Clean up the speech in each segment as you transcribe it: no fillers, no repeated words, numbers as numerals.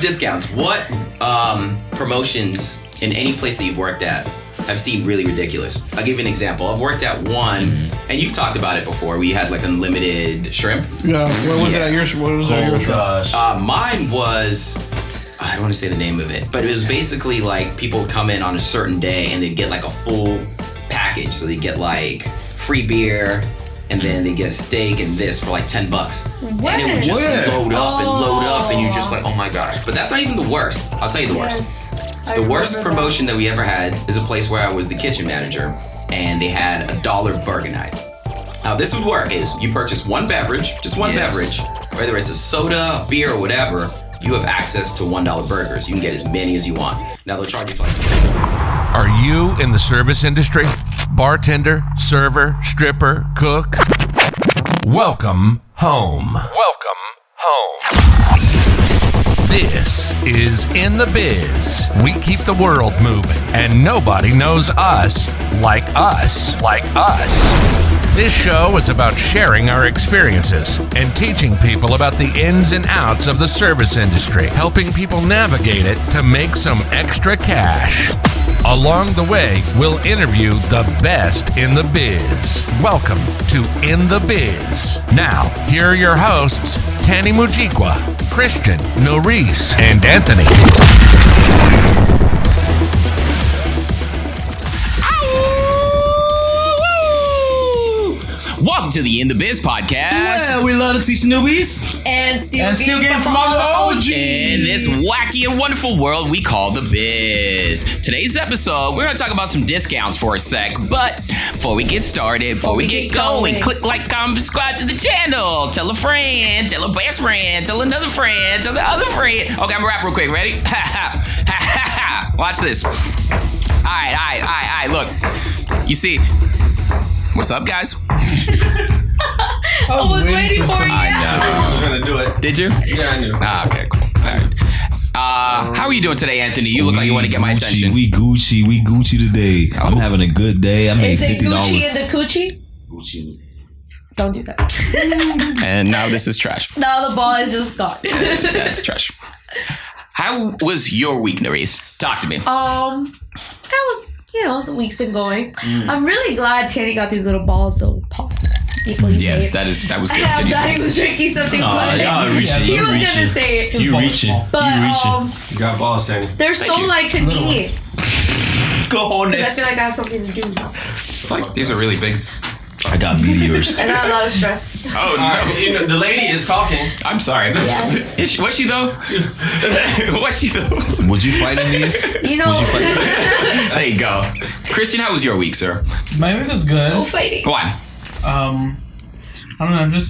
discounts, what promotions in any place that you've worked at have seemed really ridiculous? I'll give you an example. I've worked at one, and you've talked about it before, where you had like unlimited shrimp. Yeah, what was that? What was that? Oh gosh. Mine was, I don't want to say the name of it, but it was basically like people would come in on a certain day and they'd get like a full package. So they get like free beer, and then they get a steak and this for like $10. What? And it would just load up, and you're just like, oh my gosh. But that's not even the worst. I'll tell you the worst. The worst promotion that we ever had is a place where I was the kitchen manager, and they had $1 burger night. How this would work is you purchase one beverage, just one beverage, whether it's a soda, beer, or whatever, you have access to $1 burgers. You can get as many as you want. Now they'll charge you for like... Are you in the service industry? Bartender, server, stripper, cook? Welcome home. Welcome home. This is In The Biz. We keep the world moving, and nobody knows us like us. Like us. This show is about sharing our experiences and teaching people about the ins and outs of the service industry, helping people navigate it to make some extra cash. Along the way, we'll interview the best in the biz. Welcome to In The Biz. Now, here are your hosts, Tany Mujikwa, Christian, Noris, and Anthony. Welcome to the In The Biz podcast. Yeah, we love to teach newbies. And still getting from all the OG. In this wacky and wonderful world we call the biz. Today's episode, we're going to talk about some discounts for a sec. But before we get started, before we get going, click like, comment, subscribe to the channel. Tell a friend, tell a best friend, tell another friend, tell the other friend. Okay, I'm going to rap real quick. Ready? Watch this. All right. Look, you see, what's up, guys? I was waiting for you. I know. I was gonna do it. Did you? Yeah, I knew. Okay, cool. All right. How are you doing today, Anthony? You look like you want to get my attention. We Gucci today. Oh. I'm having a good day. I made Is it $50. Gucci in the coochie? Gucci. Don't do that. And now this is trash. Now the ball is just gone. Yeah, that's trash. How was your week, Noris? Talk to me. That was, the week's been going. I'm really glad Tany got these little balls though. Pause. Before you say it. that was good. I thought he was drinking something funny. He was gonna say it. You reaching. But You got balls, Tany. they're so convenient. Go on Because I feel like I have something to do now. Like, these are really big. I got meteors. And not a lot of stress. Oh, no. The lady is talking. I'm sorry. Yes. Was she though? Was she though? Would you fight in these? You know. There you go. Christian, how was your week, sir? My week was good. No fighting. Go on. I don't know.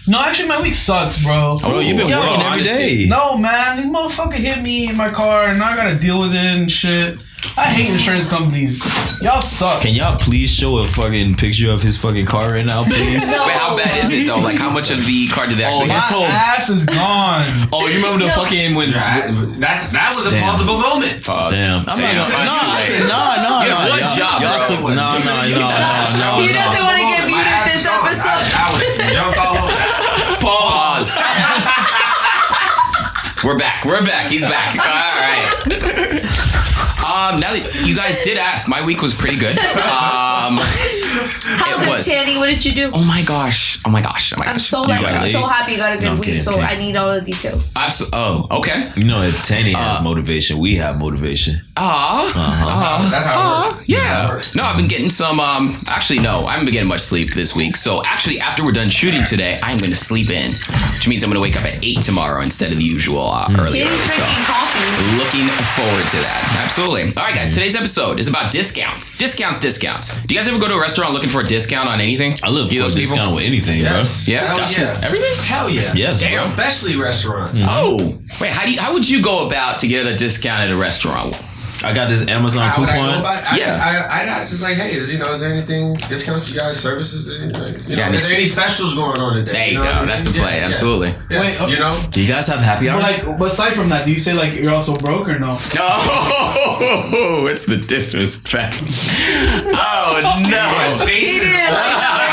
No, actually, my week sucks, bro. Bro, you've been working every day. No, man, these motherfucker hit me in my car, and now I gotta deal with it and shit. I hate insurance companies. Y'all suck. Can y'all please show a fucking picture of his fucking car right now, please? No. Wait, how bad is it though? Like, how much of the car did they actually My get? ass is gone. Oh, you remember the fucking when? That was a Damn. plausible moment. Pause. Damn. I'm Damn. not That's too late. No. Good job, Y'all bro. took no. He doesn't want to get muted this episode. I was jumped all over. Pause. We're back. He's back. All right. Now that you guys did ask, my week was pretty good. How good, Tany? What did you do? Oh my gosh. I'm so happy you got a good week. So I need all the details. Oh, okay. You know, if Tany has motivation, we have motivation. That's how it works. Yeah. No, I've been getting some, actually, no, I haven't been getting much sleep this week. So actually, after we're done shooting today, I'm going to sleep in, which means I'm going to wake up at 8 tomorrow instead of the usual early. Tany's So drinking coffee. looking forward to that. Absolutely. All right, guys, today's episode is about discounts. Discounts. Do you guys ever go to a restaurant looking for a discount on anything? I live for a discount with anything, Yes. bro. Yeah? Hell yeah. Everything? Hell yeah. Yes, Damn. bro. Especially restaurants. Oh. Wait, how would you go about to get a discount at a restaurant? I got this Amazon How would I go coupon. about it? I'd ask just like, hey, is there anything discounts you guys, services, anything? Is there any specials going on today? There you go. That's the play. Yeah. Absolutely. Yeah. Wait, Do you guys have happy hour? But aside from that, do you say like you're also broke or no? No, it's the disrespect. Oh no! My face He is didn't like that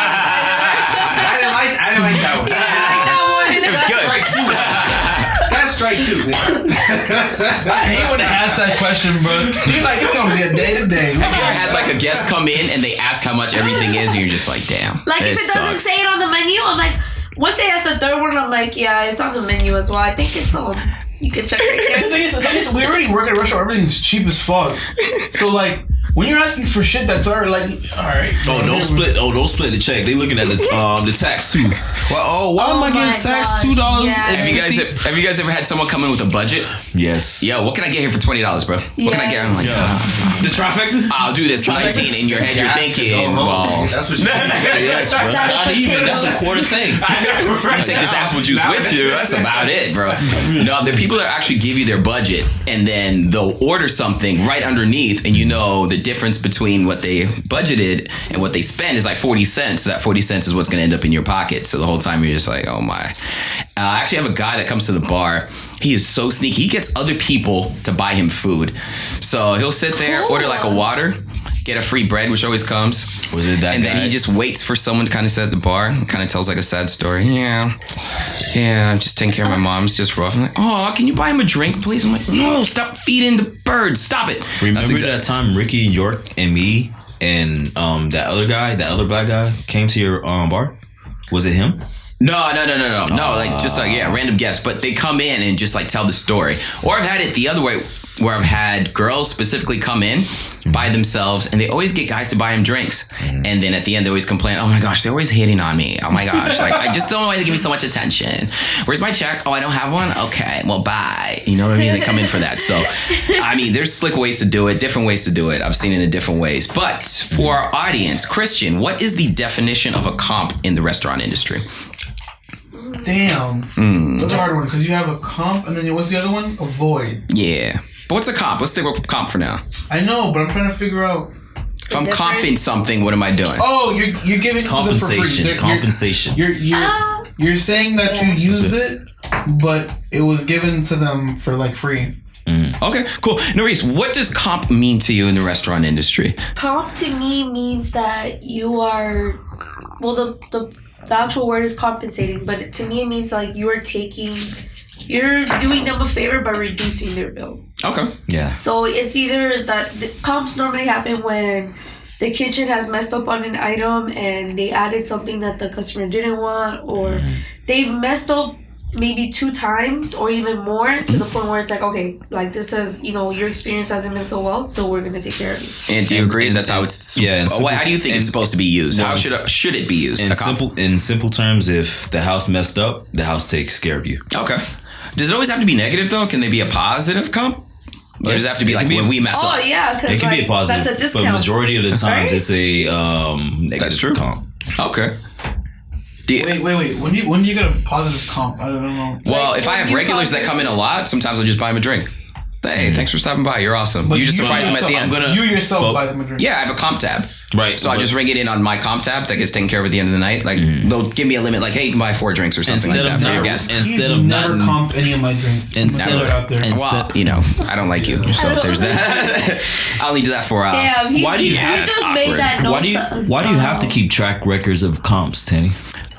I didn't like that one. one. It was good. That's strike two. I hate when they ask that question, bro. You're like, it's gonna be a day to day. Have you ever had like a guest come in and they ask how much everything is, and you're just like, damn. Like if it doesn't say it on the menu, I'm like, once they ask the third one, I'm like, yeah, it's on the menu as well. I think it's on. You can check right The there. thing is, we already work at a restaurant. Everything's cheap as fuck. So like, when you're asking for shit that's already like, all right. Oh, don't split. Oh, don't split the check. They looking at the tax too. Well, why am I getting taxed $2? Yeah. Have you guys ever had someone come in with a budget? Yes. Yo, what can I get here for $20, bro? What can I get? I'm like, The trifecta. I'll do this. 19 in your head. You're thinking, well, That's what you Yes, bro. Not even. That's a quarter tank. you take this apple juice with you. That's about it, bro. No, the people that actually give you their budget, and then they'll order something right underneath, and you know the difference between what they budgeted and what they spend is like 40 cents. So that 40 cents is what's going to end up in your pocket. So the whole time you're just like, oh my. I actually have a guy that comes to the bar. He is so sneaky. He gets other people to buy him food. So he'll sit there, order like a water, get a free bread, which always comes. Was it that And guy? then he just waits for someone to kind of sit at the bar. Kind of tells like a sad story. Yeah, I'm just taking care of my mom. It's just rough. I'm like, oh, can you buy him a drink, please? I'm like, no, stop feeding the birds. Stop it. Remember that time Ricky and York and me and that other guy, that other black guy, came to your bar? Was it him? No. Like just like random guests, but they come in and just like tell the story. Or I've had it the other way, where I've had girls specifically come in by themselves, and they always get guys to buy them drinks, and then at the end they always complain, oh my gosh, they're always hitting on me. Oh my gosh, like I just don't know why they give me so much attention. Where's my check? Oh, I don't have one. Okay, well, bye. You know what I mean? They come in for that. So I mean, there's slick ways to do it, different ways to do it. I've seen it in different ways. But for our audience, Christian, what is the definition of a comp in the restaurant industry? Damn. That's a hard one because you have a comp and then what's the other one? A void. Yeah. But what's a comp? Let's stick with comp for now. I know, but I'm trying to figure out. If I'm comping something, what am I doing? Oh, you're giving it to them for free. Compensation. You're saying that you used it, but it was given to them for like free. Okay, cool. Noris, what does comp mean to you in the restaurant industry? Comp to me means that you are, well, the actual word is compensating, but to me it means like you're doing them a favor by reducing their bill. Okay. Yeah. So it's either that the comps normally happen when the kitchen has messed up on an item and they added something that the customer didn't want, or they've messed up maybe 2 times or even more to the point where it's like, okay, like this is, your experience hasn't been so well, so we're gonna take care of you. And do you agree that's how it's? Yeah. How do you think it's supposed to be used? How should it be used? In simple terms, if the house messed up, the house takes care of you. Okay. Does it always have to be negative though? Can they be a positive comp? Or does it have to be like when we mess up? Oh yeah, because it can be a positive. That's a discount. But majority of the times, Right? it's a negative That's true. comp. Okay. Wait. When do you get a positive comp? I don't know. Well, if I have regulars that come in a lot, sometimes I'll just buy them a drink. Hey, thanks for stopping by. You're awesome. But you just surprise them at the end. You yourself buy them a drink. Yeah, I have a comp tab. Right. So I just ring it in on my comp tab that gets taken care of at the end of the night. Like they'll give me a limit, like, hey, you can buy 4 drinks or something like that for your guests. Instead of never comped any of my drinks. Well, I don't like you, so there's that. I only do that for. Damn, why do you have? He just made that note. Why do you have to keep track records of comps, Tany?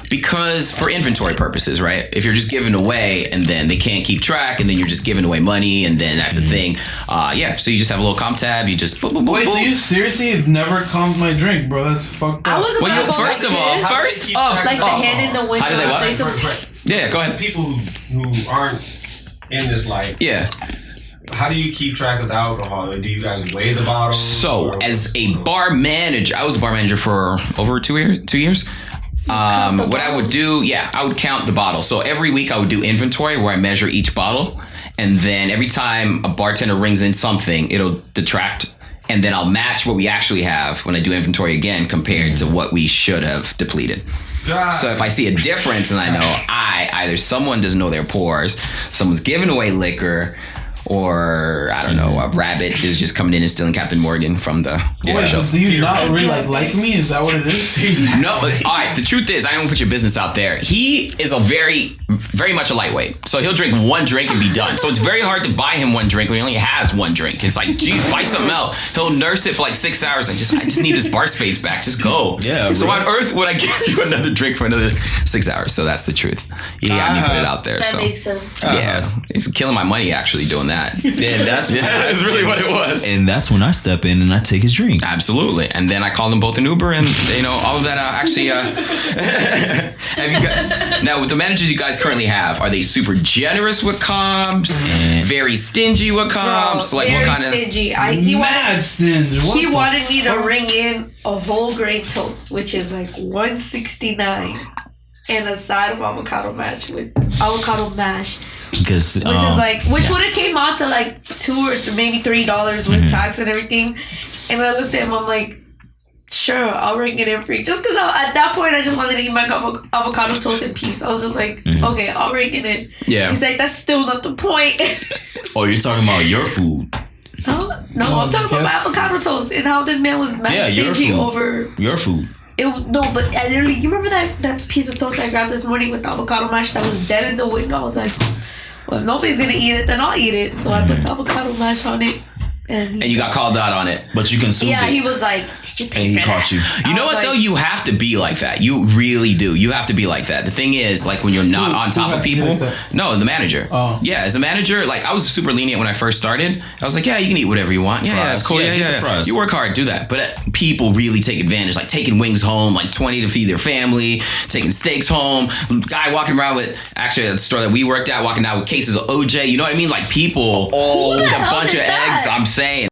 Because for inventory purposes, right? If you're just giving away and then they can't keep track and then you're just giving away money and then that's a thing. So you just have a little comp tab. You just boop, boop, boop, Wait, boop. so you seriously have never comped my drink, bro? That's fucked up. I wasn't Well, first of all, like the hand in the window. How do they what? Say something. Yeah, go ahead. People who aren't in this life. Yeah. How do you keep track of the alcohol? Do you guys weigh the bottles? So as a bar manager, I was a bar manager for over 2 years. What I would do, I would count the bottles. So every week I would do inventory where I measure each bottle. And then every time a bartender rings in something, it'll detract. And then I'll match what we actually have when I do inventory again compared to what we should have depleted. God. So if I see a difference and I know either someone doesn't know their pours, someone's giving away liquor, or I don't know, a rabbit is just coming in and stealing Captain Morgan from the show. Do you not really like me? Is that what it is? No, all right. The truth is, I don't put your business out there. He is a very much a lightweight. So he'll drink one drink and be done. So it's very hard to buy him one drink when he only has one drink. It's like, geez, buy something else. He'll nurse it for like 6 hours. I just need this bar space back. Just go. Yeah. So on earth would I give you another drink for another 6 hours? So that's the truth. He had me put it out there. That So makes sense. yeah, he's killing my money actually doing that. Yeah, that's really what it was. And that's when I step in and I take his drink. Absolutely. And then I call them both an Uber and, all of that actually... have you guys... Now, with the managers you guys currently have, are they super generous with comps? Very stingy with comps? Bro, like very what kind of... stingy. Mad stingy. What He the wanted me to fuck? ring in a whole grain toast, which is like $169, and a side of avocado mash Because which is like, which would have came out to like $2 or maybe $3 with tax and everything. And I looked at him, I'm like, sure, I'll ring it in free. Just because at that point I just wanted to eat my avocado toast in peace. I was just like, okay, I'll ring it in. Yeah. He's like, that's still not the point. oh, you're talking about your food. No, I'm talking about my avocado toast and how this man was mad your stingy food. over. Your food. No, but I literally, you remember that piece of toast I grabbed this morning with the avocado mash that was dead in the window? I was like, well, if nobody's gonna eat it, then I'll eat it. So I put the avocado mash on it. And you got called out on it. But you consumed it. he was like, did you pay And he for caught that? you. You know I was what though? like- You have to be like that. You really do. You have to be like that. The thing is, like when you're not on top has of to be people. like that? No, the manager. Oh. Yeah, as a manager, like I was super lenient when I first started. I was like, yeah, you can eat whatever you want. Yeah, Fries. that's cool. Yeah, Yeah, get the fries. You work hard, do that. But people really take advantage, like taking wings home, like 20 to feed their family, taking steaks home. Guy walking around with, actually at the store that we worked at, walking out with cases of OJ. You know what I mean? Like people, Who the with a hell bunch of did that? eggs. I'm saying.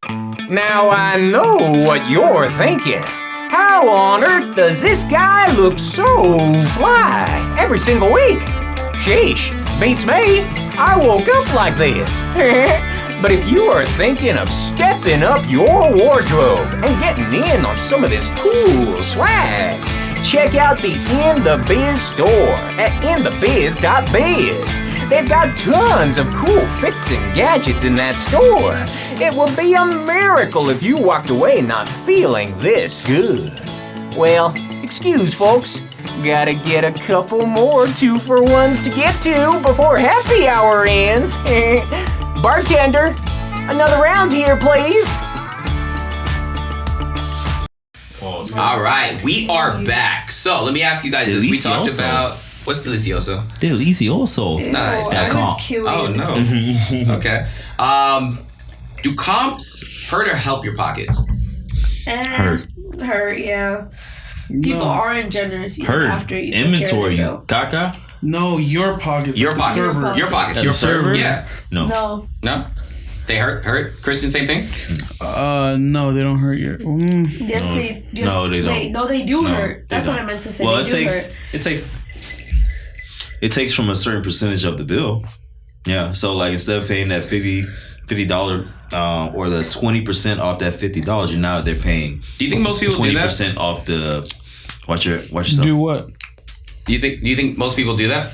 Now I know what you're thinking. How on earth does this guy look so fly every single week? Sheesh, beats me. I woke up like this. But if you are thinking of stepping up your wardrobe and getting in on some of this cool swag, check out the In The Biz store at inthebiz.biz. They've got tons of cool fits and gadgets in that store. It would be a miracle if you walked away not feeling this good. Well, excuse folks, gotta get a couple more 2-for-1s to get to before happy hour ends. Bartender, another round here, please. All right, we are back. So let me ask you guys this. We talked Delicioso. about what's delicioso? Delicioso. Nice. I Calm. would kill Oh you. no. Okay. Do comps hurt or help your pockets? Hurt. Hurt, yeah. People aren't generous even Hurt. after you take Inventory. care of their bill. Caca? No, your pockets. Your the pockets. server. Your pockets. As Your a server? Yeah. No. No. No. They hurt. Kristen, same thing. No, they don't hurt your. Yes, No. they. Yes, No, they don't. No, they do No, hurt. they That's what don't. I meant to say. Well, they it do takes hurt. it takes from a certain percentage of the bill. Yeah. So like instead of paying that $50 or the 20% off that $50, you're now they're paying. Do you think most people do that? 20% off the. Watch yourself. Do what? Do you think most people do that?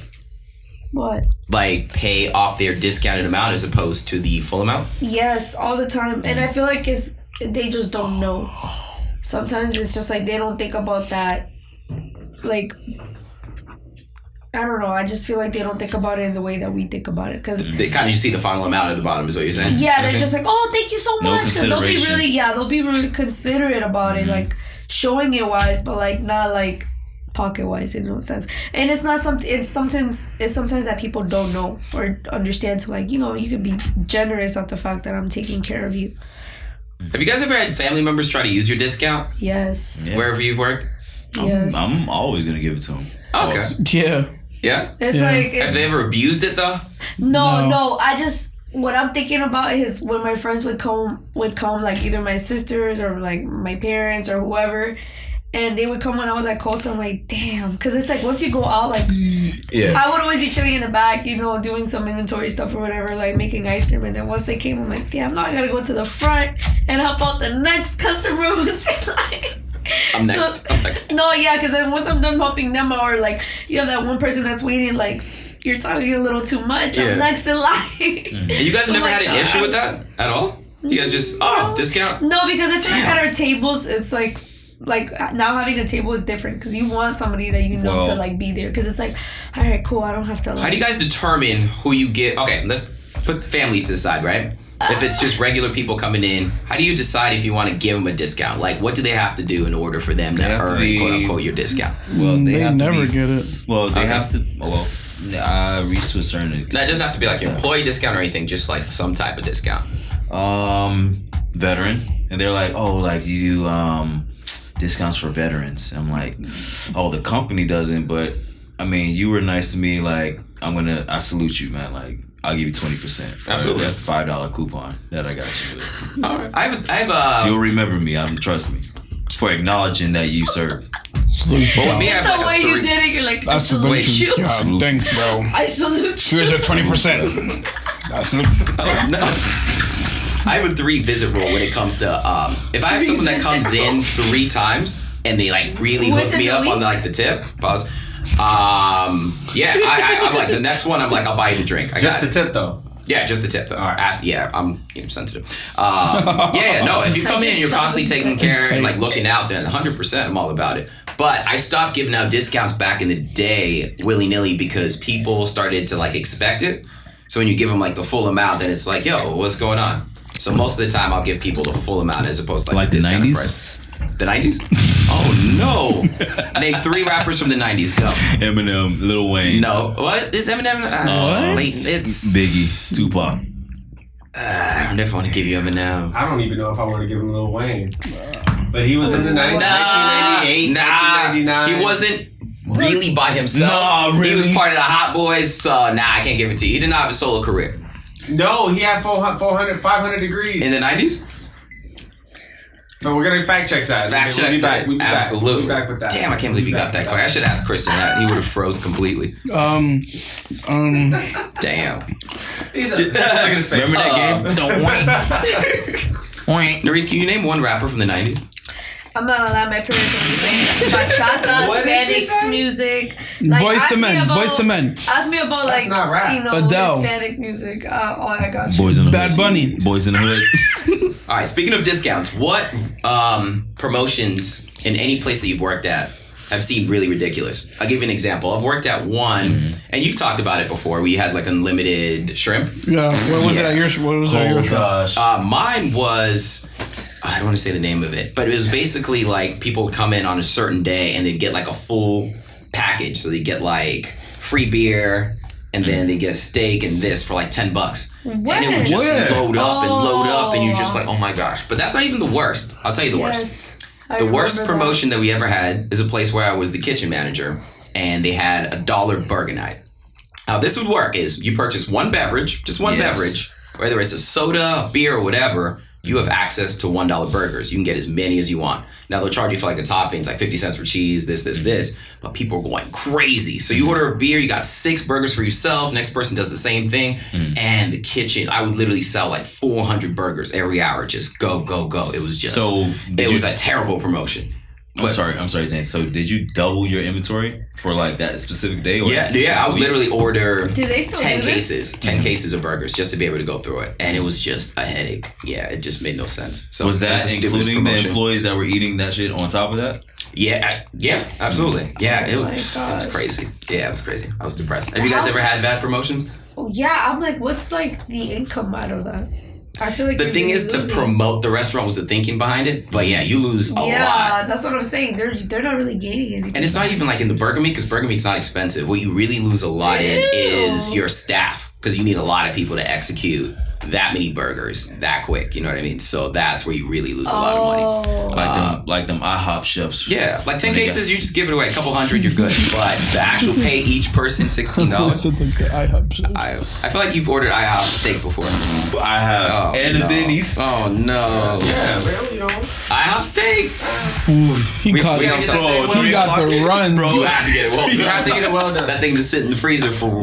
What? Like pay off their discounted amount as opposed to the full amount? Yes, all the time. And I feel like they just don't know. Sometimes it's just like they don't think about that. Like, I don't know. I just feel like they don't think about it in the way that we think about it. Because They kind of you see the final amount at the bottom is what you're saying? yeah, they're Okay. just like, oh, thank you so No much. Because consideration. they'll be really considerate about it, like showing it wise, but like not like pocket wise in no sense. And it's not something. It's sometimes that people don't know or understand. To like, you could be generous at the fact that I'm taking care of you. Have you guys ever had family members try to use your discount Yes. Yeah. wherever you've worked? Yes. I'm always gonna give it to them. Okay. Yeah. Yeah. It's Yeah. like Have they ever abused it though? no. I just what I'm thinking about is when my friends would come like either my sisters or like my parents or whoever, and they would come when I was at Costa. I'm like, damn, because it's like once you go out, like Yeah. I would always be chilling in the back, doing some inventory stuff or whatever, like making ice cream. And then once they came, I'm like, damn, now I gotta go to the front and help out the next customer who's like. I'm next. I'm next. No, yeah, because then once I'm done helping them out, or like you have that one person that's waiting like like, you're talking a little too much. I'm next in line. And you guys never had an issue with that at all? You guys just, discount? No, because I feel like at our tables, it's like now having a table is different because you want somebody that you know to like be there because it's like, all right, cool, I don't have to. Like, how do you guys determine who you get? Okay, let's put the family to the side, right? If it's just regular people coming in, how do you decide if you want to give them a discount? Like, what do they have to do in order for them to earn, quote unquote, your discount? Well, they never get it. Well, they have to. Well, reach to a certain extent. That doesn't have to be like your employee discount or anything. Just like some type of discount. Veteran, and they're like, oh, like you do discounts for veterans. I'm like, oh, the company doesn't, but I mean, you were nice to me. Like, I salute you, man. Like, I'll give you 20%. Absolutely. That $5 coupon that I got you with. All right. I have You'll remember me. Trust me, for acknowledging that you served. Salute you. Well, me, I have the like way a you three. did it, you're like, I I salute you. Yeah, thanks, bro. I salute you. Here's your 20%. I salute. Oh, no. I have a 3 visit rule when it comes to if I have someone that comes in 3 times and they like really hook me up on like the tip. Pause. I'm like the next one. I'm like, I'll buy you the drink. Just the tip though. Yeah, just the tip though. All right. I'm sensitive. No. If you come in and you're constantly taking care and like looking out, then 100% I'm all about it. But I stopped giving out discounts back in the day willy nilly because people started to like expect it. So when you give them like the full amount, then it's like, yo, what's going on? So most of the time I'll give people the full amount as opposed to like the 90s price. The 90s? Oh no! Name 3 rappers from the 90s. Go. Eminem, Lil Wayne. No. What is Eminem? What? It's Biggie, Tupac. I don't know if I want to give you Eminem. I don't even know if I want to give him Lil Wayne. But he was in the 90s, 1998, Nah, 1999. he wasn't really by himself. Nah, really? He was part of the Hot Boys, so I can't give it to you. He did not have a solo career. No, he had 500 degrees. In the 90s? So we're gonna fact check that. Fact check that. We'll be Absolutely. We'll be back with that. Damn, I can't believe you got that quick. I should ask Christian that. He would have froze completely. Damn. He's look at his face. Remember that game? Don't Noris, can you name 1 rapper from the 90s? I'm not allowed. My parents only play bachata, What did she Hispanic say? music. Like, Boys ask to me men. about- Boys to men. Ask me about That's like not rap. Adele. Hispanic music. Oh, I got you. Boys in the Bad Hood. Bunny. Boys in the Hood. All right, speaking of discounts, what promotions in any place that you've worked at have seemed really ridiculous? I'll give you an example. I've worked at one, and you've talked about it before, where you had like unlimited shrimp. Yeah. What was it at yours? What was it at yours? gosh. Mine was, I don't want to say the name of it, but it was basically like people would come in on a certain day and they'd get like a full package. So they'd get like free beer, and then they get a steak and this for like $10. And it would just load up and load up, and you're just like, oh my gosh. But that's not even the worst. I'll tell you the worst. The worst promotion that we ever had is a place where I was the kitchen manager, and they had a $1 burger night. How this would work is you purchase one beverage, just one beverage, whether it's a soda, a beer, or whatever. You have access to $1 burgers. You can get as many as you want. Now they'll charge you for like the toppings, like 50 cents for cheese, this. But people are going crazy. So you order a beer, you got 6 burgers for yourself. Next person does the same thing. And the kitchen, I would literally sell like 400 burgers every hour. Just go. It was just, it was a terrible promotion. I'm sorry, Tany. So did you double your inventory for like that specific day? Or Yeah. I would literally order Do they still 10 do this? 10 cases of burgers just to be able to go through it. And it was just a headache. Yeah, it just made no sense. So was that the stupidest including the promotion. employees that were eating that shit on top of that? Yeah, absolutely. Yeah, it was gosh. crazy. Yeah, it was crazy. I was depressed. Have you guys ever had bad promotions? Yeah, I'm like, what's like the income out of that? I feel like The you're thing really is to losing. promote the restaurant was the thinking behind it. But yeah, you lose a lot. Yeah, that's what I'm saying. They're not really gaining anything. And it's not even like in the burger meat, because burger meat's not expensive. What you really lose a lot in is your staff, because you need a lot of people to execute that many burgers that quick. You know what I mean? So that's where you really lose a lot of money. Like them IHOP chefs. Yeah, like 10 cases, you just give it away. A couple hundred, you're good. But the actual pay each person $16. I feel like you've ordered IHOP steak before. I have. And no. the Denny's. Oh no. Yeah, man, you know. IHOP steak. He got we gotta get that thing. he got the runs. Bro, you have to get it well done. You have to get it well done. That thing just sit in the freezer for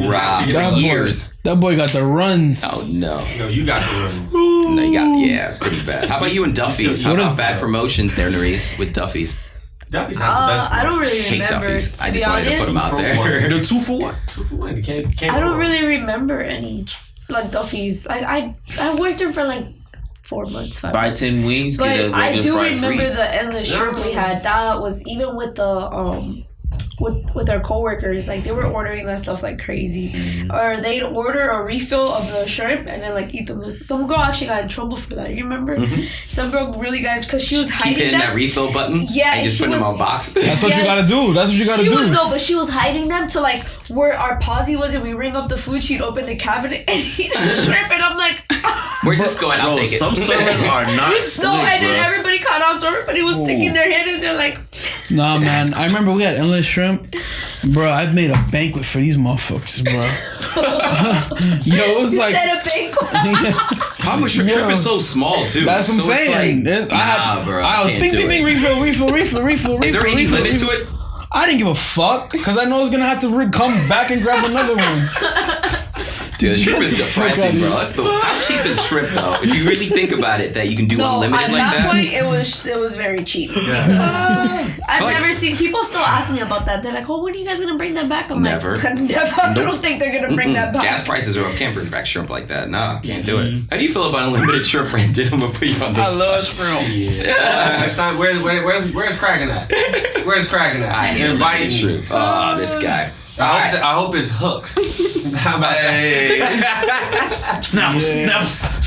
years. That boy got the runs. Oh no. No, you got the rooms. No, you got, it's pretty bad. How about you and Duffy's? How about bad promotions there, Noris, with Duffy's? Duffy's has the best. I don't really hate remember. Duffy's. I To be just wanted to put them honest, out there. They're 2 for 1. 2 for 1. You can't I don't go really remember any like Duffy's. I worked there for like 4 months, 5 Buy months. 10 wings, But get a I regular do fry remember free. the endless shrimp we had. That was even with the with our coworkers, like they were ordering that stuff like crazy, or they'd order a refill of the shrimp and then like eat them. Some girl actually got in trouble for that. You remember? Some girl really got because she was Keep hiding hitting them. that refill button. Yeah, and just she putting them was- on box. That's what you gotta do. That's what you gotta She do. was but she was hiding them to like where our posse was, and we ring up the food. She'd open the cabinet and eat the shrimp, and I'm like, Where's this going? I'll Bro, take it. some servers are not slick, no, and then bro. everybody caught on, so everybody was sticking their head in there like. Nah, man. I remember we had endless shrimp. Bro, I made a banquet for these motherfuckers, bro. Yo, it was like. Instead of banquet. How much shrimp Yo. is so small too? That's what I'm So it's saying. like, I was can't bing, do bing, it. bing, refill. Is there any refill, limit refill. to it? I didn't give a fuck because I know it's gonna have to come back and grab another one. Dude, shrimp is Get the fuck depressing, outta bro. here. That's how cheap is shrimp though? If you really think about it, that you can do No, unlimited at like that that. point it was very cheap. I've like- never seen people still ask me about that. They're like, "Oh, when are you guys gonna bring that back?" I'm Never. like, "Never." I don't think they're gonna bring that back. Gas prices are up. Can't bring back shrimp like that. Nah, can't do it. How do you feel about unlimited shrimp, Brandon? I'm gonna put you on this. I love shrimp. Son, where's Kraken at? Where's Kraken at? I hate You're inviting unlimited me. shrimp. Oh, this guy. I hope it's hooks. How about that? Snaps.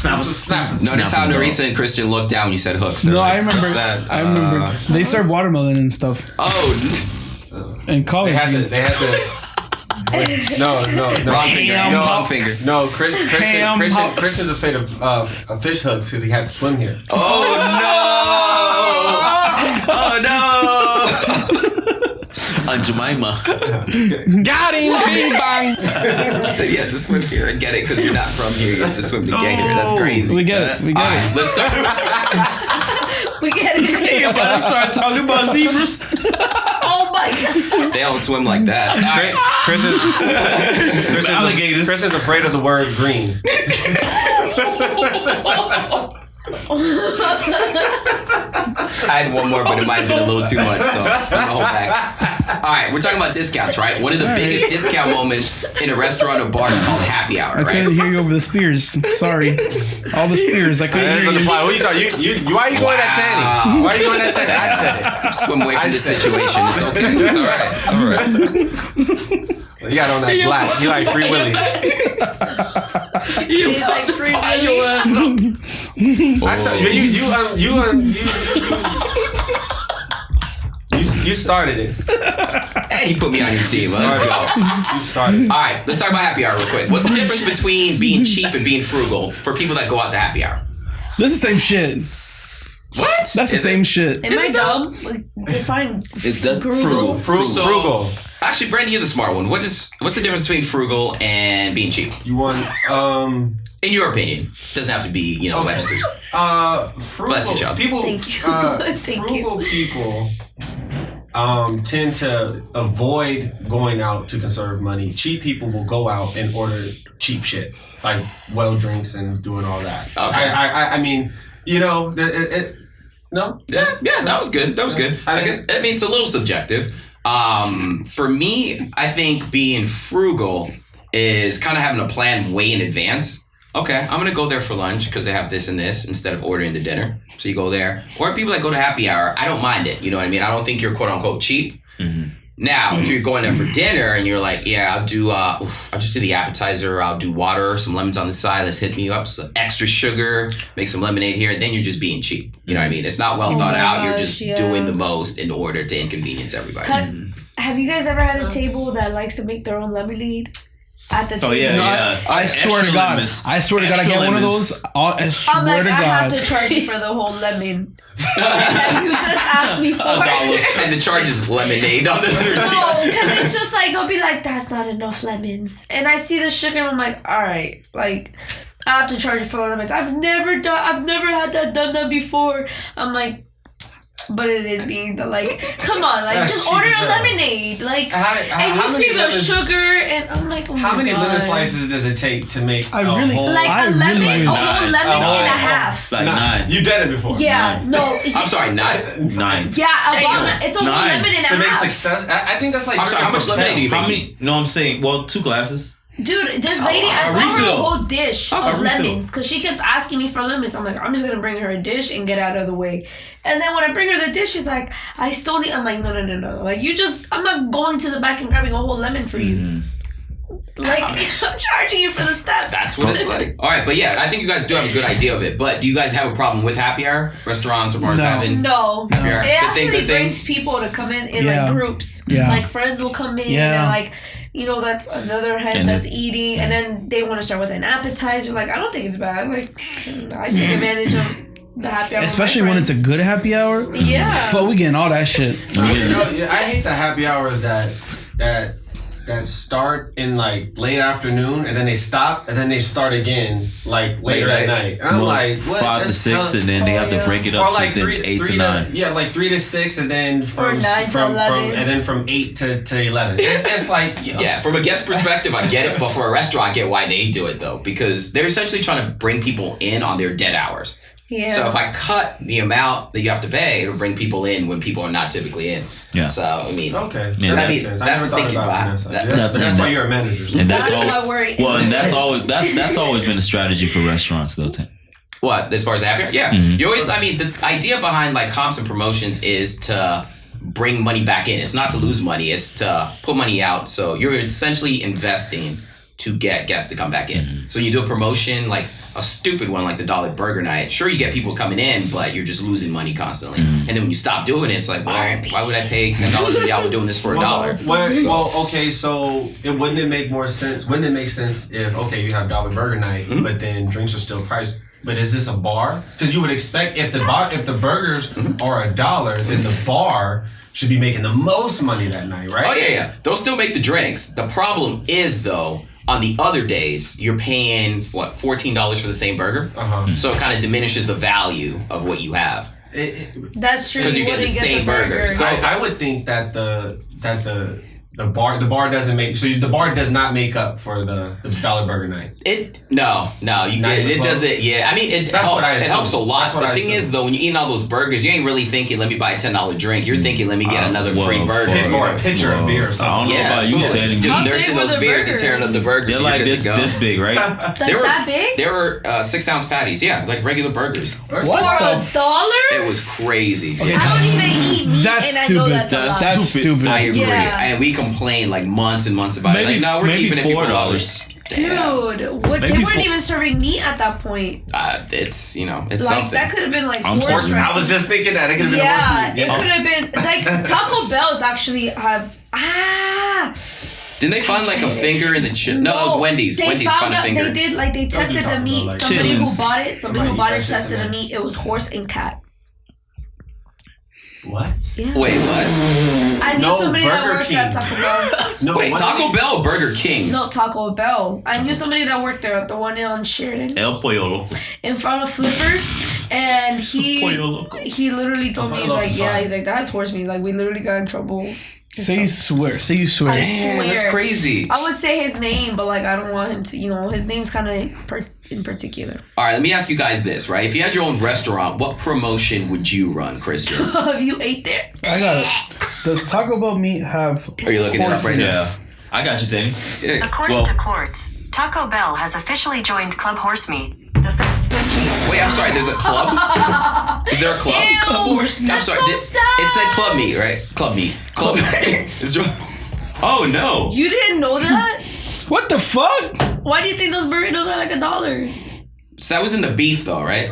Notice how Norisa and Christian looked down when you said hooks. They're No, like, I remember. "What's that?" I remember. They serve watermelon and stuff Oh, and collard greens. They had the. No. wrong finger. Ham Wrong hocks. finger. No, Ham hocks. Christian's afraid of fish hooks because he had to swim here. Oh no! Oh no! Jemima. Got him. Bing bang. So you have to swim here. I get it because you're not from here. You have to swim to get here. That's crazy. We get it. We All get right, it. let's start. We get it. You gotta start talking about zebras. Oh my god. They don't swim like that. All right. Alligators. Chris is afraid of the word green. I had one more, but it might have been a little too much, so I'm gonna hold back. All right, we're talking about discounts, right? One of the biggest discount moments in a restaurant or bar is called happy hour, I right? couldn't hear you over the spears. Sorry. All the spears. I couldn't hear you. Who you talking? Why are you going at Tany? Why are you going at Tany? I said it. Swim away from this situation. It's okay. It's all right. It's all right. You got on that black. You like Free Willy. It's like free Willy. I tell you started it. And he put me on your team. Let's go. You started. All right, let's talk about happy hour real quick. What's the difference between being cheap and being frugal for people that go out to happy hour? That's the same shit. What? That's the same shit. Am I dumb? Define It does frugal. Frugal. Actually, Brandon, you're the smart one. What's the difference between frugal and being cheap? You want In your opinion, doesn't have to be Webster's. frugal Bless you, child. people. Thank you. Thank frugal people tend to avoid going out to conserve money. Cheap people will go out and order cheap shit like drinks and doing all that. Okay. I mean, no. Yeah, that was good. That was good. I mean, it's a little subjective. For me, I think being frugal is kind of having a plan way in advance. Okay, I'm going to go there for lunch because they have this and this instead of ordering the dinner. So you go there. Or people that go to happy hour, I don't mind it. You know what I mean? I don't think you're quote unquote cheap. Mm-hmm. Now, if you're going there for dinner and you're like, yeah, I'll just do the appetizer. I'll do water, some lemons on the side. Let's hit me up. Some extra sugar, make some lemonade here. Then you're just being cheap. You know what I mean? It's not well thought out. You're just doing the most in order to inconvenience everybody. Have you guys ever had a table that likes to make their own lemonade? At the table? Oh yeah. I swear to God. I swear to God, I get one of those. I swear I'm like, to I have God. to charge you for the whole lemon. And you just asked me for it. And the charge is lemonade on the receipt. No, because it's just like, they'll be like, that's not enough lemons. And I see the sugar and I'm like, all right, like, I have to charge you for the lemons. I've never had that done before. I'm like, but it is being the like. Come on, like That's just cheap order as a hell. lemonade, like, How and you many see the lemons- sugar, and I'm like, oh How my many God. lemon slices does it take to make I a really- whole... Like I a lemon, really a like whole nine. lemon Oh, and a oh, half. Like 9. You've done it before. Yeah, no. I'm sorry, 9. 9. Yeah, it's a whole 9. lemon and a To make half. success... I think that's like... I'm sorry, how much lemonade do you How make? many? No, I'm saying, well, 2 glasses. Dude, this lady, I brought her a refill. whole dish A of refill. lemons because she kept asking me for lemons. I'm like, I'm just gonna bring her a dish and get out of the way. And then when I bring her the dish, she's like, I still need. I'm like, no. Like, I'm not going to the back and grabbing a whole lemon for you. Like, I'm charging you for the steps. That's what it's like. All right, but yeah, I think you guys do have a good idea of it. But do you guys have a problem with happy hour? Restaurants or bars No. having No, happy hour? it Good thing, actually good thing. brings people to come in Yeah. like groups. Yeah. Like friends will come in Yeah. and like, you know, that's another head And that's it- eating, and then they want to start with an appetizer. Like, I don't think it's bad. Like, I take advantage of the happy hour. with my Especially when it's a friends. good happy hour. Yeah. Fuck, we getting all that shit. You know, I hate the happy hours that start in like late afternoon and then they stop and then they start again like later Late at night. And I'm like, what? 5 to That's 6, and then they have to break it or up like to 8 to 9. Yeah, like 3 to 6, and then from 9 to 11. and then from 8 to 11. It's like Yeah, from a guest perspective, I get it, but for a restaurant, I get why they do it though, because they're essentially trying to bring people in on their dead hours. Yeah. So if I cut the amount that you have to pay, it'll bring people in when people are not typically in. Yeah. So I mean, okay. Yeah, that I makes mean, sense. I that's never the thought thinking about it behind from that side. that. That's That's- why you're a manager. And That's that's my word. Well, and that's always that's always been a strategy for restaurants, though. Tim. What, as far as the happy hour? Yeah. You always, I mean, the idea behind like comps and promotions is to bring money back in. It's not to lose money, it's to put money out. So you're essentially investing to get guests to come back in. So when you do a promotion, like a stupid one like the $1 burger night, sure you get people coming in, but you're just losing money constantly. And then when you stop doing it, it's like, well, why would I pay $10 if y'all were doing this for $1? Well, okay, so wouldn't it make more sense? Wouldn't it make sense if you have $1 burger night, but then drinks are still priced? But is this a bar? Because you would expect if the burgers are $1, then the bar should be making the most money that night, right? Oh yeah. They'll still make the drinks. The problem is though, on the other days, you're paying what, $14 for the same burger? So it kind of diminishes the value of what you have. That's true. 'Cause you get the wouldn't same burger. So I would think that the bar doesn't make, so the bar does not make up for the $1 burger night. No, Not even it close? doesn't. Yeah, I mean, That's what I it helps a assume. lot. That's what The I thing assume. is, though, when you're eating all those burgers, you ain't really thinking, let me buy a $10 drink. You're thinking, let me get another free well, burger. Or a pitcher of beer or I something. don't know Yeah, about you, absolutely. Tany. Just How big nursing were those the beers and tearing up the burgers? burgers. They're so like you're good this to go. this big, right? Like They were that big? They were 6-ounce patties. Yeah, like regular burgers. What For the? $1? It was crazy. Okay, I don't even eat meat, That's and I know stupid. that's a lot. That's stupid. I agree. Yeah. And we complained like months and months about it. Maybe- Like, no, we're maybe keeping it. People love $4. it. Dude, what? They Maybe weren't for- even serving meat at that point. It's, it's Like something. that could have been like I'm horse sorry. I was just thinking that. It could have been Yeah, a it horse could have been like Taco Bell's actually have Didn't they find like a finger in the chip? No, that was Wendy's. They Wendy's found found a out, finger. they did like they tested the talking meat. about, like, Somebody chitlins. who bought it, somebody who Might bought eat it that shit tested the tonight. meat. It was horse and cat. What? Yeah. Wait, what? I knew No, somebody that Burger worked at King. Taco Bell. No. Wait, what Taco did Bell or Burger King? No, Taco Bell. I knew somebody that worked there, the one on Sheridan, El Pollo Loco. in front of Flippers, and Pollo Loco. he literally told me, he's like, yeah, he's like, that's horse meat. Like, we literally got in trouble. Say you swear. Say you swear. I Damn, that's swear. crazy. I would say his name, but like I don't want him to. His name's kind of in particular. All right, let me ask you guys this, right? If you had your own restaurant, what promotion would you run, Christian? Have you ate there? I got it. Does Taco Bell meat have? Are you looking it up right now? Yeah, I got you, Tany. Yeah. According Well- to courts, Taco Bell has officially joined Club Horse Meat, the fast food chain. Wait, I'm sorry. There's a club. Is there a club? Ew, I'm that's sorry. so sad. It said club meat, right? Club meat. Club meat. Is there? Oh no. You didn't know that? What the fuck? Why do you think those burritos are like $1? So that was in the beef, though, right?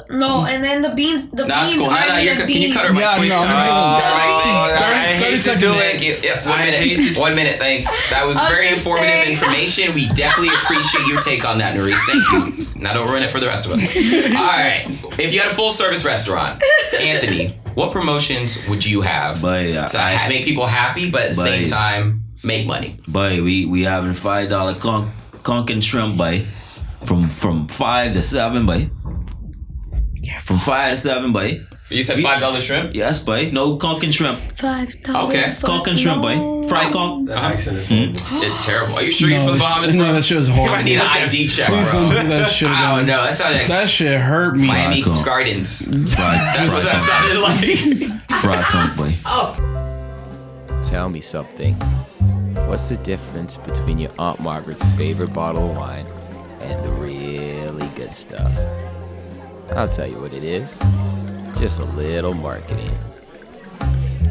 No, and then the beans. The Nah, it's beans cool. aren't even Can you beans. cut her mic, Yeah, please? no, Cut her I'm mic. not All right, 30 seconds. Thank you. Yep, 1 minute. 1 minute, thanks. That was I'm very just informative saying. information. We definitely appreciate your take on that, Noris. Thank you. Now don't ruin it for the rest of us. All right. If you had a full service restaurant, Anthony, what promotions would you have But to make people happy, but at the same time make money? But we having $5 conch and shrimp bite from 5 to 7 bite. From 5 to 7 bite. You said $5 shrimp? Yes, boy. No conch and shrimp. $5. Okay. Conch and shrimp, boy. Fried conch. The accent is horrible. It's terrible. Are you sure you're from the Bahamas? No, that shit was horrible. I need an ID check, Please bro. don't do that shit I again. don't know. That sounded like That shit hurt me. Miami Fried conch. Gardens. Fried That's what that sounded like. Fried conch, boy. Tell me something. What's the difference between your Aunt Margaret's favorite bottle of wine and the really good stuff? I'll tell you what it is. Just a little marketing.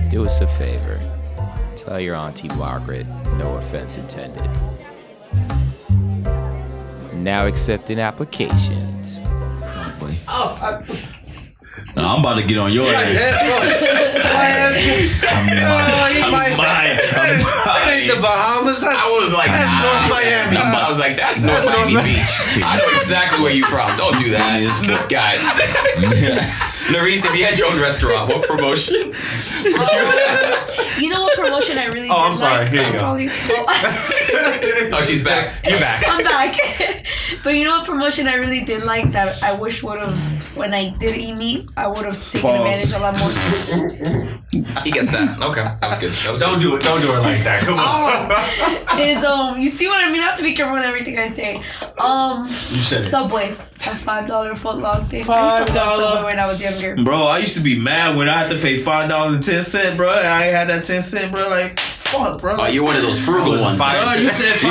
Do us a favor. Tell your Auntie Margaret, no offense intended. Now accepting applications. Boy. Nah, I'm about to get on your ass. I'm mine. That ain't the Bahamas. I was like, that's North Miami. I was like, that's North Miami Beach. I know exactly where you from. Don't do that. This guy. Noris, if you had your own restaurant, what promotion? You know what promotion I really did I'm sorry. like? Here you go. Oh, she's back. You're back. I'm back. But you know what promotion I really did like that I wish would have, when I did eat meat, I would have taken advantage a lot more. He gets that. Okay. That was good. That was Don't do it. Don't do it like that. Come on. Is you see what I mean? I have to be careful with everything I say. You said it. Subway, a $5 footlong thing. I used to love Subway when I was younger. Bro, I used to be mad when I had to pay $5.10, bro, and I ain't had that 10 cent, bro. Like, fuck, bro. Oh, you're one of those frugal ones. Bro, you said $5, bro.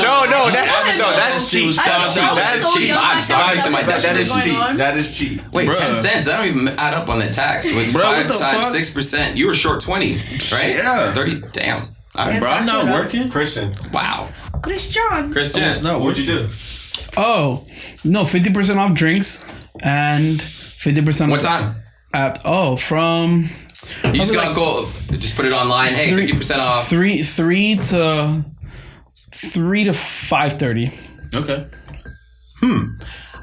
No, that's cheap. That's cheap. I'm sorry. To my That is definition. cheap. That is cheap. Wait, Bruh. 10 cents? That don't even add up on the tax. It's Bro, 5 what the times fuck? 6%. You were short 20, right? Yeah. 30. Damn. Bro, I'm not working. Christian. Wow. Christian. Christian. It's not What'd you do? Oh, no, 50% off drinks and 50% What off time? app. Oh, from You just gotta go. Just put it online. Hey, 50% off. 3 to 5:30. Okay.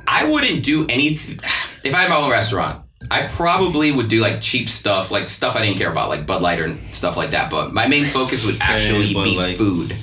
I wouldn't do anything. If I had my own restaurant, I probably would do like cheap stuff, like stuff I didn't care about, like Bud Light or stuff like that. But my main focus would actually Bud be Light. food.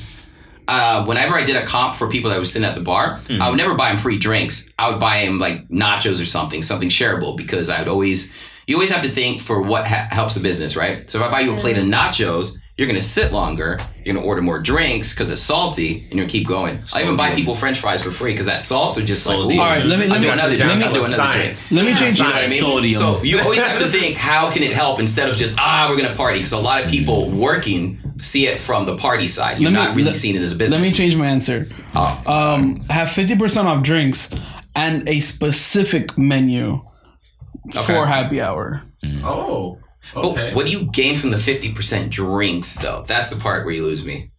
Whenever I did a comp for people that were sitting at the bar, I would never buy them free drinks. I would buy them like nachos or something shareable, because you always have to think for what helps the business, right? So if I buy you a plate of nachos, you're going to sit longer, you're going to order more drinks because it's salty, and you'll keep going. I even buy people French fries for free because that salt are just like, ooh, All right, let me I'll do another drink. let I'll do another drink. Science. me change You know what I mean? Sodium. So you always have to think, how can it help, instead of just, we're going to party. Because a lot of people working see it from the party side. You're not really seeing it as a business. Let me change my answer. Oh. Have 50% off drinks and a specific menu for happy hour. Oh. But Okay. what do you gain from the 50% drinks, though? That's the part where you lose me.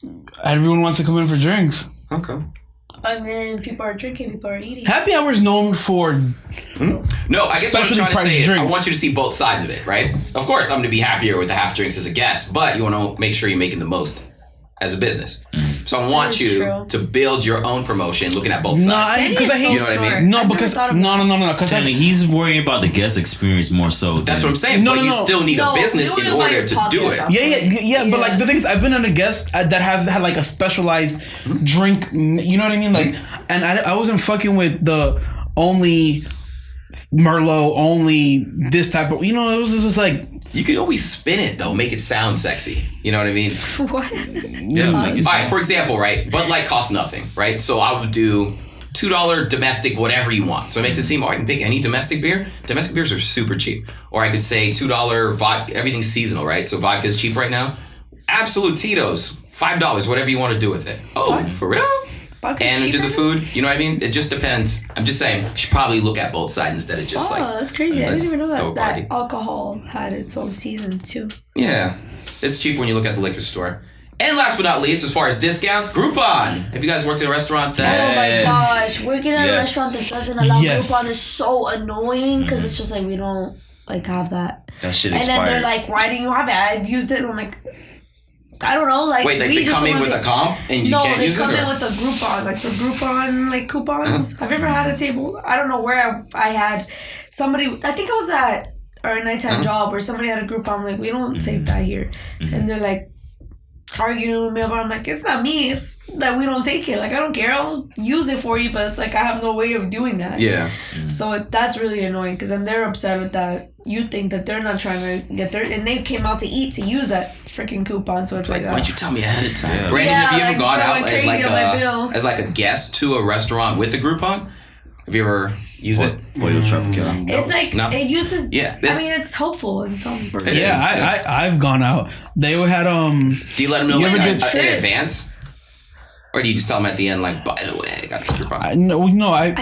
Everyone wants to come in for drinks. Okay. I mean, people are drinking, people are eating. Happy hour is known for No, I guess what I'm Specially trying to say priced is I drinks. want you to see both sides of it, right? Of course, I'm going to be happier with the half drinks as a guest, but you want to make sure you're making the most as a business. So I want That is you true. to build your own promotion looking at both No, sides. because I hate. You know what I mean? No, I've never because thought of no. Because Tany, he's worrying about the guest experience more so. That's what I'm saying. No, but no, you no. still need a business in order to do it. Yeah. But like the thing is, I've been on a guest that have had like a specialized drink. You know what I mean? Like, and I wasn't fucking with the only Merlot, only this type of. You know, it was just like. You can always spin it, though. Make it sound sexy. You know what I mean? What? Yeah. All right, for example, right? Bud Light costs nothing, right? So I would do $2 domestic, whatever you want. So it makes it seem, I can pick any domestic beer. Domestic beers are super cheap. Or I could say $2 vodka. Everything's seasonal, right? So vodka's cheap right now. Absolute Tito's, $5, whatever you want to do with it. Oh, for real? Vodka's And do cheaper? the food. You know what I mean? It just depends. I'm just saying, you should probably look at both sides instead of just Oh, like. that's crazy. I let's didn't even know go that party. alcohol had its own season too. Yeah, it's cheap when you look at the liquor store. And last but not least, as far as discounts, Groupon. Have you guys worked at a restaurant Oh my that... gosh, working at a Yes. restaurant that doesn't allow Yes. Groupon is so annoying because it's just like we don't like have that. That shit And expired. then they're like, "Why do you have it?" I've used it. And I'm like, I don't know. Like, Wait, we they just come in don't with have a comp and you no, can't they use it? come in Or? with a Groupon, like the Groupon like coupons. Uh-huh. I've ever had a table. I don't know where I had somebody. I think I was at our nighttime Uh-huh. job where somebody had a Groupon. I'm like, we don't take that here, Mm-hmm. and they're like, arguing with me about it. I'm like, it's not me. It's that we don't take it. Like, I don't care. I'll use it for you, but it's like I have no way of doing that. Yeah. So that's really annoying because then they're upset with that. You think that they're not trying to get their... And they came out to eat to use that freaking coupon. So it's like... Why'd you tell me ahead of time? Yeah. Brandon, have you ever gone out as like a guest to a restaurant with a Groupon? Have you ever used it? Pollo Tropical. It's like... No. It uses... Yeah. I mean, it's helpful in some... I've gone out. They had Do you let them know You like, ever in did advance? Or do you just tell them at the end, like, by the way, I got this Groupon?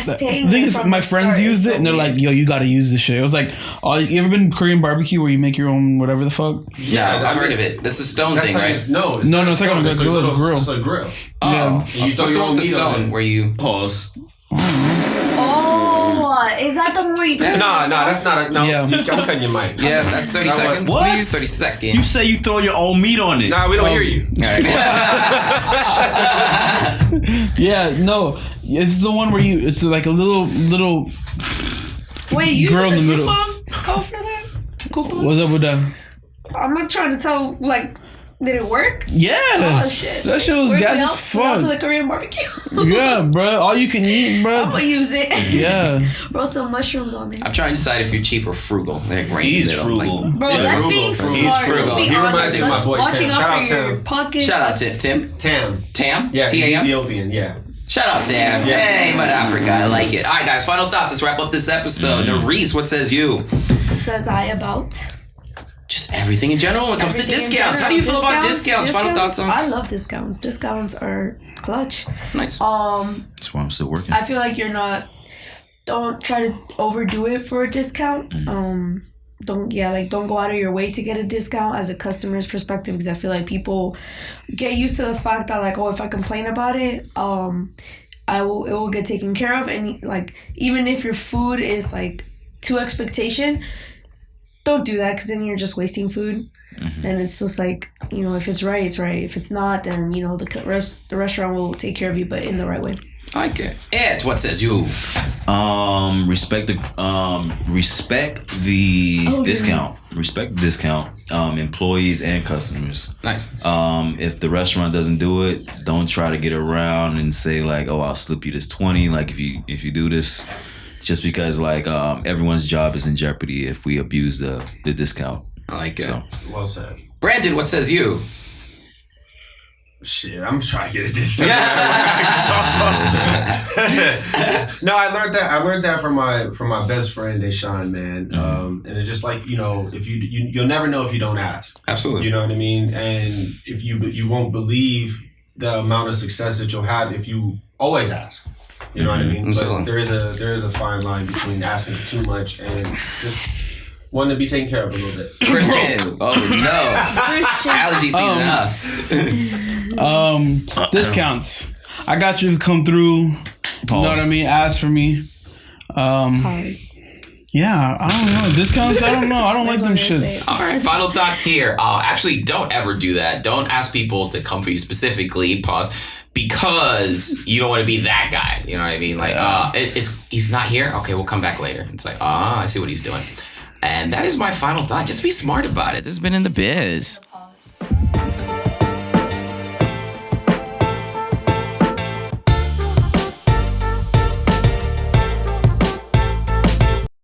The thing is, my friends used it, and they're like, "Yo, you got to use this shit." It was like, you ever been Korean barbecue where you make your own whatever the fuck? Yeah, I've heard of it. That's a stone thing, right? It's like on a grill. It's a grill. Oh, You throw your own the meat on stone it. where you pause. Oh, is that the one where you... Nah, that's not a... No, Yeah. I'm cutting your mic. Yeah, that's 30 seconds. What? Please, 30 seconds. You say you throw your own meat on it. Nah, we don't hear you. Yeah, no, it's the one where it's like a little Wait, you girl in the use a middle. coupon code for that? Coupon? What's up with that? I'm not trying to tell, like, did it work? Yeah, Oh, shit. that shit was Where'd gas we as out? Out to fuck. the Korean barbecue. Yeah, bro, all you can eat, I'm bro. gonna use it. Yeah, Roast some mushrooms on there. I'm trying to decide if you're cheap or frugal. They're great. He's frugal. Bro, that's being smart. He's Let's frugal. be He reminds honest. me of my Let's boy watching Tim. out Shout out for your Tim. pocket. Shout out That's- to Tim. Tam. Tam? Yeah, he's T-A-M? Ethiopian, yeah. Shout out Tam. Yeah. Hey, Mud Africa. I like it. All right, guys, final thoughts. Let's wrap up this episode. Noris, what says you? Says I about Just everything in general when it comes to everything in discounts. How do you feel about discounts? Final thoughts on... I love discounts. Discounts are clutch. Nice. That's why I'm still working. I feel like don't try to overdo it for a discount. Don't go out of your way to get a discount as a customer's perspective, because I feel like people get used to the fact that, like, oh, if I complain about it, it will get taken care of. And like, even if your food is like to expectation, don't do that, because then you're just wasting food. And it's just like, if it's right, it's right. If it's not, then the restaurant will take care of you, but in the right way. I like it. Ed, what says you? Respect the discount. Respect the discount. Employees and customers. Nice. If the restaurant doesn't do it, don't try to get around and say like, "Oh, I'll slip you this 20." Like if you do this, just because like everyone's job is in jeopardy if we abuse the discount. I like it. So. Well said. Brandon, what says you? Shit, I'm trying to get a discount. No, I learned that from my best friend Deshaun, man. And it's just like, if you'll never know if you don't ask. Absolutely. You know what I mean? And if you won't believe the amount of success that you'll have if you always ask. You know what I mean? But there is a fine line between asking for too much and just wanting to be taken care of a little bit. Christian. Oh no. Allergy season up. Discounts. I got you to come through. You know what I mean? Ask for me. Yeah, I don't know. Discounts, I don't know. I don't like them shits. All right, final thoughts here. Actually, don't ever do that. Don't ask people to come for you specifically. Pause. Because you don't want to be that guy. You know what I mean? Like, he's not here? Okay, we'll come back later. It's like, I see what he's doing. And that is my final thought. Just be smart about it. This has been In The Biz.